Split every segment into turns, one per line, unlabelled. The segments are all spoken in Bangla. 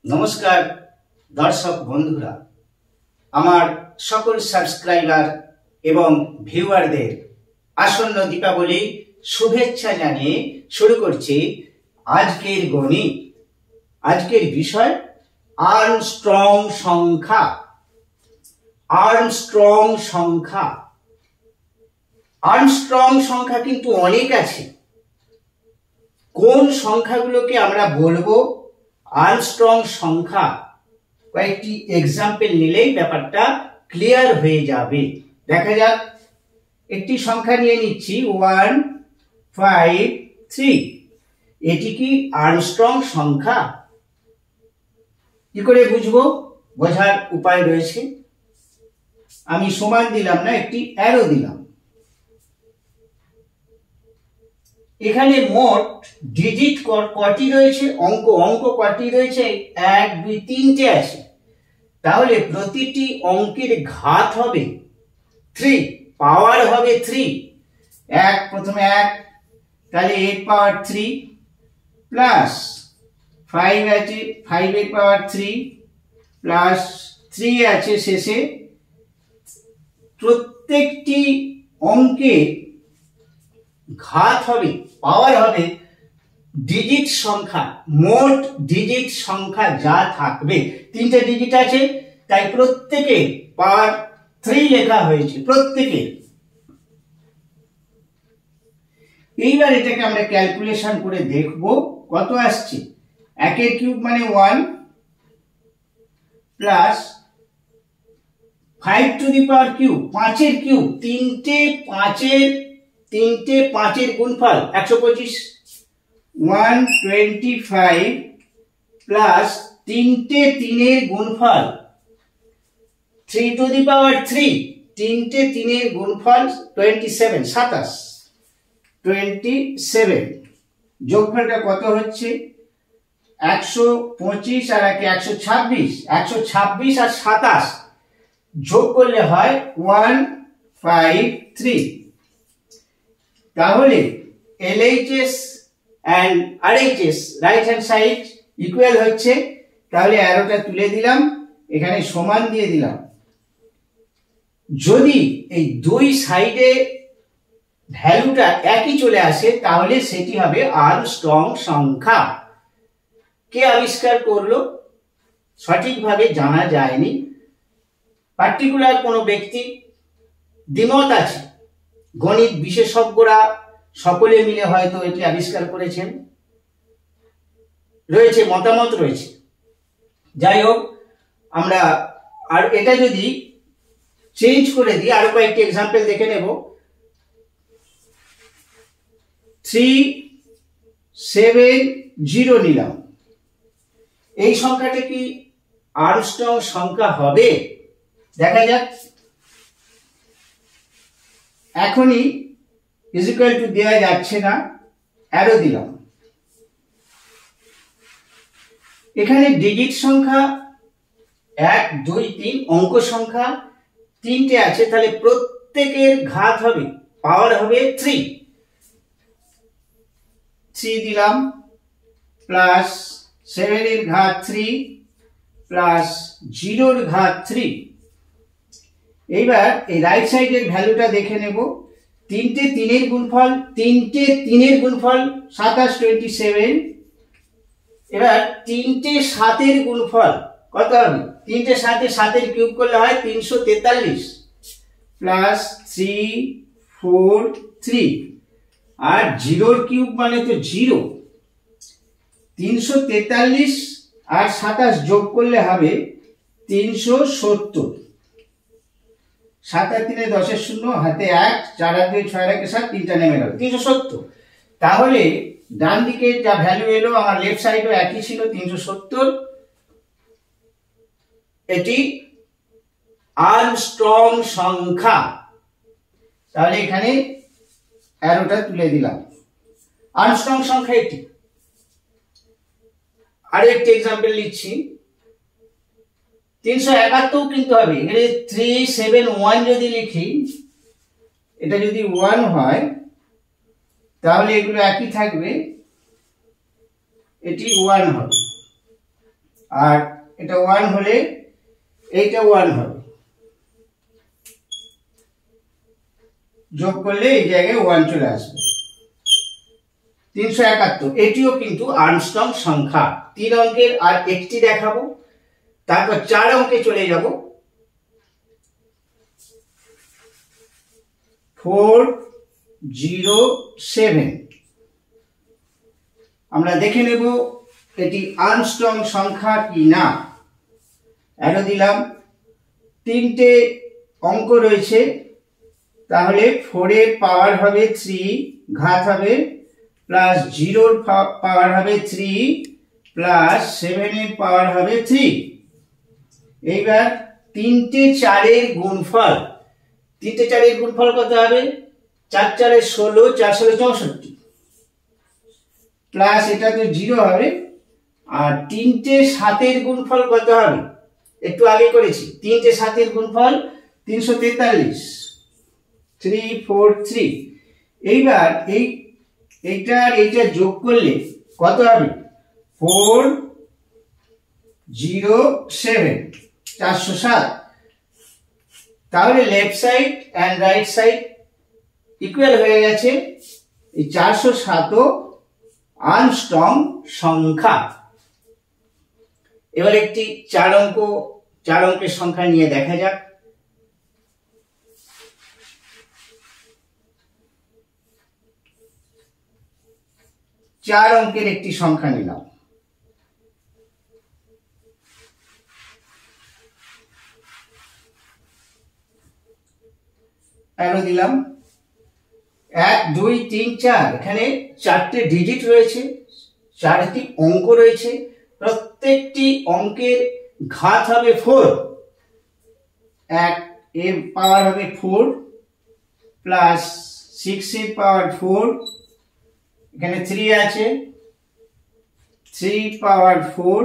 নমস্কার দর্শক বন্ধুরা, আমার সকল সাবস্ক্রাইবার এবং ভিউয়ারদের আসন্ন দীপাবলি শুভেচ্ছা জানিয়ে শুরু করছি আজকের গণিত। আজকের বিষয় আর্মস্ট্রং সংখ্যা। আর্মস্ট্রং সংখ্যা আর্মস্ট্রং সংখ্যা কিন্তু অনেক আছে। কোন সংখ্যাগুলোকে আমরা বলবো আর্মস্ট্রং সংখ্যা, কয়েকটি এক্সাম্পল নিলেই ব্যাপারটা ক্লিয়ার হয়ে যাবে। দেখা যাক, একটি সংখ্যা নিয়ে নিচ্ছি 153। এটি কি আর্মস্ট্রং সংখ্যা? কি করে বুঝবো? বোঝার উপায় রয়েছে। আমি সমান দিলাম না, একটি অ্যারো দিলাম। এখানে মোট ডিজিট কটি রয়েছে? অঙ্ক কটি রয়েছে? 1 2 3টে আছে। তাহলে প্রতিটি অঙ্কের ঘাত হবে 3, পাওয়ার হবে 3। প্রথমে 1, তাহলে 8 পাওয়ার 3 প্লাস 5 আছে, 5 এর পাওয়ার 3 প্লাস 3 আছে শেষে। প্রত্যেকটি অঙ্কে ঘাত হবে, পাওয়ার হবে ডিজিট সংখ্যা। মোট ডিজিট সংখ্যা যা থাকবে, 3টে ডিজিট আছে, তাই প্রত্যেকে পাওয়ার 3 লেখা হয়েছে প্রত্যেকে। এইবার এটাকে আমরা ক্যালকুলেশন করে দেখব কত আসছে। 1 এর কিউব মানে 1 plus 5 to the power cube, 5 এর কিউব, তিনটে পাঁচের গুণফল 125, 125 প্লাস তিনটে 3 এর গুণফল 3 টু দি পাওয়ার 3, তিনটে 3 এর গুণফল 27, 27। যোগফলটা কত হচ্ছে? 125 আর 126, 126 আর 27 যোগ করলে হয় 153। তাহলে LHS and RHS right hand side equal হচ্ছে। তাহলে অ্যারোটা তুলে দিলাম, এখানে সমান দিয়ে দিলাম। যদি এই দুই সাইডে ভ্যালুটা একই চলে আসে তাহলে সেটি হবে আর্মস্ট্রং সংখ্যা। কে আবিষ্কার করলো সঠিকভাবে জানা যায়নি। পার্টিকুলার কোনো ব্যক্তি দ্বিমত আছে, গণিত বিশেষজ্ঞরা সকলে মিলে হয়তো এটি আবিষ্কার করেছেন, রয়েছে মতামত রয়েছে। যাই হোক, আমরা আর এটা যদি চেঞ্জ করে দিই, আরো কয়েকটি এক্সাম্পল দেখে নেব। 370 নিলাম। এই সংখ্যাটা কি আর্মস্ট্রং সংখ্যা হবে? দেখা যাক। এখনই ইকুয়াল টু দেওয়া যাচ্ছে না, অ্যারো দিলাম। এখানে ডিজিট সংখ্যা 1 2 3, অঙ্ক সংখ্যা 3টে আছে, তাহলে প্রত্যেকের ঘাত হবে, পাওয়ার হবে 3 দিলাম প্লাস 7 এর ঘাত 3 প্লাস 0 এর ঘাত 3। এইবার এই রাইট সাইডের ভ্যালুটা দেখে নেব। তিনটে 3 এর গুণফল, 27, এবার তিনটে 7 এর গুণফল কত হবে? তিনটে 7 এর কিউব করলে হয় 343 প্লাস 3 4 3 আর 0 কিউব মানে তো 0। 343 আর 27 যোগ করলে হবে 370। 7 আর 3 10 0, হাতে 1, 4 আর 2 6 আর 1 7, 3টা নেমে গেল 370। তাহলে ডান দিকে যা ভ্যালু এলো, আমার লেফট সাইডও একই ছিল 370। এটি আর্মস্ট্রং সংখ্যা। তাহলে এখানে অ্যারোটা তুলে দিলাম, আর্মস্ট্রং সংখ্যা এটি। আরো একটি এক্সাম্পল লিখছি। 371 কিন্তু হবে। এখানে 371 যদি লিখি, এটা যদি 1 হয় তাহলে এগুলো একই থাকবে, এটি 1 হবে। আর এটা 1 হলে এইটা 1 হবে, যোগ করলে এই জায়গায় 1 চলে আসবে। 371 এটিও কিন্তু আর্মস্ট্রং সংখ্যা। 3 অঙ্কের আর একটি দেখাবো, তারপর 4 অঙ্কে চলে যাব। 407 আমরা দেখে নেব এটি আর্মস্ট্রং সংখ্যা কি না। অ্যারো দিলাম, 3টে অঙ্ক রয়েছে, তাহলে 4 এর পাওয়ার হবে 3, ঘাত হবে প্লাস 0 এর পাওয়ার হবে 3 প্লাস 7 এর পাওয়ার হবে 3। এইবার 3টে 4 এর গুণফল, 3টে 4 এর গুণফল কত হবে? 4 4 এ 16, 4 16 64 প্লাস এটা তো 0 হবে। আর 3টে 7 এর গুণফল কত হবে? একটু আগে করেছি, 3টে 7 এর গুণফল 343, 343। এইবার এইটা যোগ করলে কত হবে? 407, 407। তাহলে left side and right side equal হয়ে গেছে। এই 407 আর্মস্ট্রং সংখ্যা। এবার একটি 4 অঙ্কের সংখ্যা নিয়ে দেখা যাক। 4 অঙ্কের একটি সংখ্যা নিলাম। অ্যারো দিলাম, 1 2 3 4। এখানে 4টে ডিজিট রয়েছে, 4টি অঙ্ক রয়েছে। প্রত্যেকটি অঙ্কের ঘাত হবে 4। 1 এর পাওয়ার হবে 4 প্লাস 6 এর পাওয়ার 4, এখানে 3 আছে, 3 পাওয়ার 4,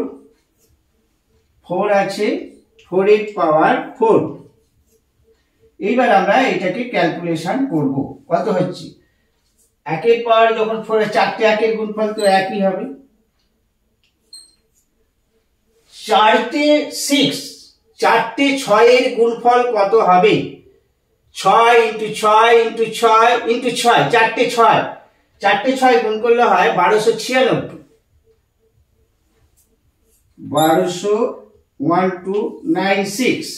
4 আছে, 4 এর পাওয়ার 4। এইবার আমরা এটাকে ক্যালকুলেশন করব। কত হচ্ছে? 1 এর পাওয়ার যখন 4, 4টে 1 এর গুণফল তো একই হবে। 4টে 6, 4টে 6 এর গুণফল কত হবে? 6 × 6 × 6 × 6, 4টে 6, 4টে 6 গুণ করলে হয় 1296। 1296।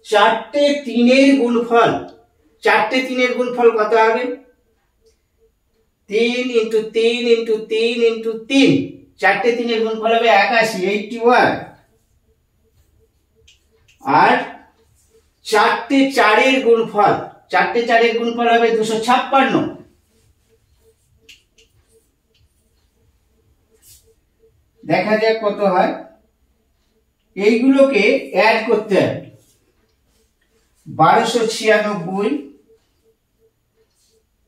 4টে 3 এর গুণফল, 4টে 3 এর গুণফল কত হবে? 3 × 3 × 3 × 3, 4টে 3 এর গুণফল হবে 81, 81। আর 4টে 4 এর গুণফল, 4টে 4 এর গুণফল হবে 256। দেখা যাক কত হয়। এইগুলোকে অ্যাড করতে হবে। 1296,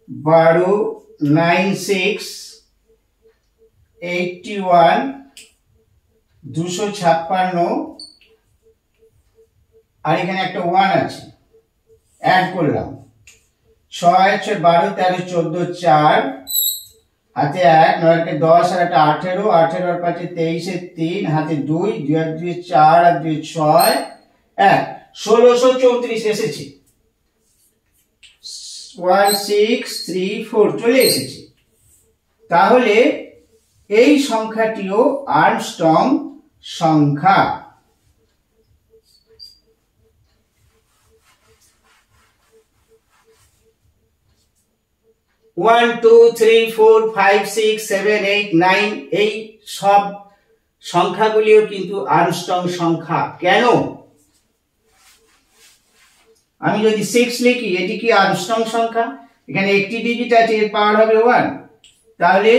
12 9 6 81, 256, আর এখানে একটা 1 আছে, অ্যাড করলাম। 6 6 12 13 14 4, হাতে 1 9 কে 10 আর একটা 18, 18 আর 5 23 এর 3, হাতে 2 2 আর 2 4 আর 2 6, 1 1634 এসেছে। 1 6 3 4 চলে এসেছে। তাহলে এই সংখ্যাটিও আর্মস্ট্রং সংখ্যা। ওয়ান 2 3 4 5 6 7 8 9 এই সব সংখ্যাগুলিও কিন্তু আর্মস্ট্রং সংখ্যা। কেন? আমি যদি 6 লিখি, এটি কি আর্মস্ট্রং সংখ্যা? এখানে একটি ডিজিট আছে, এর পাওয়ার হবে 1, তাহলে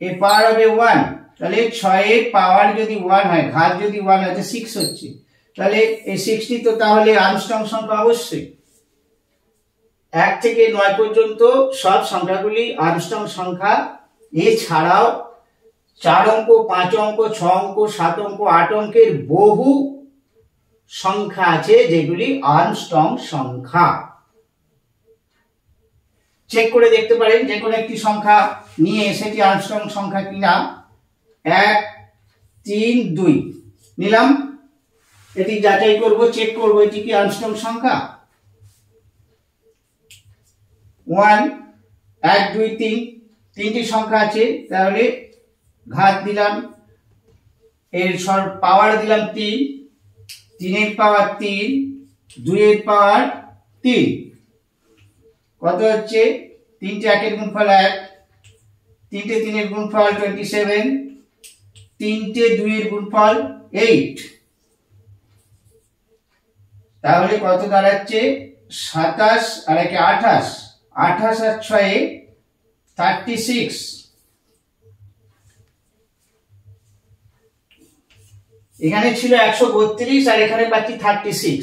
এর পাওয়ার হবে 1। তাহলে 6 এর পাওয়ার যদি 1 হয়, ঘাত যদি 1 হয়, 6 হচ্ছে। তাহলে এই 6টি তো তাহলে আর্মস্ট্রং সংখ্যা অবশ্যই। 1 থেকে 9 পর্যন্ত সব সংখ্যাগুলি আর্মস্ট্রং সংখ্যা। এছাড়াও 4 অঙ্ক, 5 অঙ্ক, 6 অঙ্ক, 7 অঙ্ক, 8 অঙ্কের বহু সংখ্যা আছে যেগুলি আর্মস্ট্রং সংখ্যা। চেক করে দেখতে পারেন যে কোনো একটি সংখ্যা নিয়ে সেটি আর্মস্ট্রং সংখ্যা কিনা। 1 3 2 নিলাম, এটি যাচাই করব, চেক করব এটি কি আর্মস্ট্রং সংখ্যা। 1 1 2 3 তিনটি সংখ্যা আছে, তাহলে ঘাত দিলাম, এর পাওয়ার দিলাম 3, 3 এর পাওয়ার 3, 2 এর পাওয়ার 3, কত হচ্ছে 3টে 1 এর গুণফল 1, 3টে 3 এর গুণফল 27, 3টে 2 এর গুণফল 8, তাহলে কত দাঁড়াচ্ছে 27 আর 1 28, 28 আর 6 36। এখানে ছিল 132 আর এখানে পাচ্ছি 36,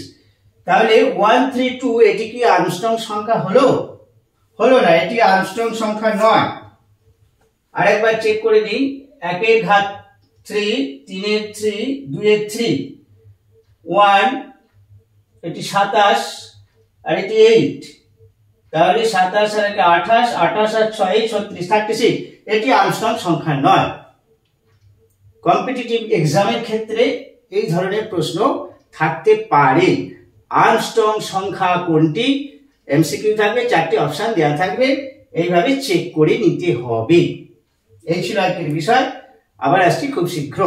তাহলে 132 এটি কি আর্মস্ট্রং সংখ্যা হলো? হলো না, এটি আর্মস্ট্রং সংখ্যা নয়। আরেকবার চেক করে দিই, 1 এর ঘাত 3, 3 এর 3, 2 এর 3, 1 এটি 27 আর এটি 8, তাহলে 27 আর 1 28, 28 আর 6 36, 36 এটি আর্মস্ট্রং সংখ্যা নয়। কম্পিটিটিভ এক্সামের ক্ষেত্রে এই ধরনের প্রশ্ন থাকতে পারে। আর্মস্ট্রং সংখ্যা কোনটি, এমসিকিউ থাকবে, 4টি অপশন দেওয়া থাকবে, এইভাবে চেক করে নিতে হবে। এই ছিল আজকের বিষয়, আবার আসছি খুব শীঘ্র।